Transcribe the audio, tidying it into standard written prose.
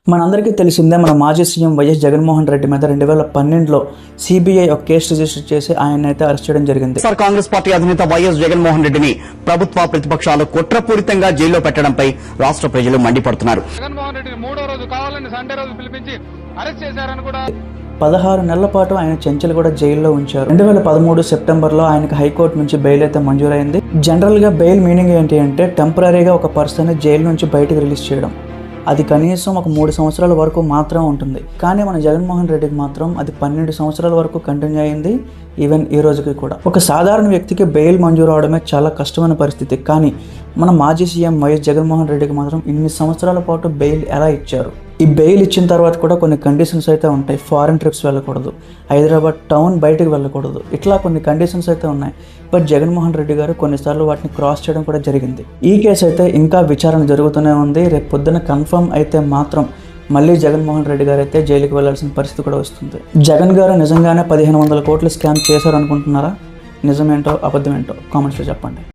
మనందరికీ తెలిసిందే మన మాజీ సీఎం వైఎస్ జగన్మోహన్ రెడ్డి మీద 2012లో సిబిఐ ఒక కేసు రిజిస్టర్ చేసి ఆయన అయితే అరెస్ట్ చేయడం జరిగింది. కాంగ్రెస్ పార్టీ అధినేత వైఎస్ జగన్మోహన్ రెడ్డిని ప్రభుత్వ ప్రతిపక్షాలు కుట్రపూరితంగా జైల్లో పెట్టడంపై రాష్ట్ర ప్రజలు మండిపడుతున్నారు. జగన్మోహన్ రెడ్డిని మూడో రోజు కావాలని సండే రోజు పిలిపించి అరెస్ట్ చేశారని కూడా 16 నెలల పాటు ఆయన చెంచల్ కూడా జైల్లో ఉంచారు. 2013 సెప్టెంబర్లో ఆయనకు హైకోర్టు నుంచి బెయిల్ అయితే మంజూరైంది. జనరల్గా బెయిల్ మీనింగ్ ఏంటి అంటే టెంపరీగా ఒక పర్సన్ జైలు నుంచి బయటకు రిలీజ్ చేయడం. అది కనీసం ఒక 3 సంవత్సరాల వరకు మాత్రం ఉంటుంది. కానీ మన జగన్మోహన్ రెడ్డికి మాత్రం అది 12 సంవత్సరాల వరకు కంటిన్యూ అయింది. ఈవెన్ ఈ రోజుకి కూడా ఒక సాధారణ వ్యక్తికి బెయిల్ మంజూరు అవడమే చాలా కష్టమైన పరిస్థితి. కానీ మన మాజీ సీఎం వైఎస్ జగన్మోహన్ రెడ్డికి మాత్రం ఇన్ని సంవత్సరాల పాటు బెయిల్ ఎలా ఇచ్చారు? ఈ బెయిల్ ఇచ్చిన తర్వాత కూడా కొన్ని కండిషన్స్ అయితే ఉంటాయి. ఫారెన్ ట్రిప్స్ వెళ్ళకూడదు, హైదరాబాద్ టౌన్ బయటకు వెళ్ళకూడదు, ఇట్లా కొన్ని కండిషన్స్ అయితే ఉన్నాయి. బట్ జగన్మోహన్ రెడ్డి గారు కొన్నిసార్లు వాటిని క్రాస్ చేయడం కూడా జరిగింది. ఈ కేసు అయితే ఇంకా విచారణ జరుగుతూనే ఉంది. రేపు పొద్దున కన్ఫర్మ్ అయితే మాత్రం మళ్ళీ జగన్మోహన్ రెడ్డి గారు అయితే జైలుకి వెళ్లాల్సిన పరిస్థితి కూడా వస్తుంది. జగన్ గారు నిజంగానే 1500 కోట్లు స్కామ్ చేశారు అనుకుంటున్నారా? నిజమేంటో అబద్ధమేంటో కామెంట్స్లో చెప్పండి.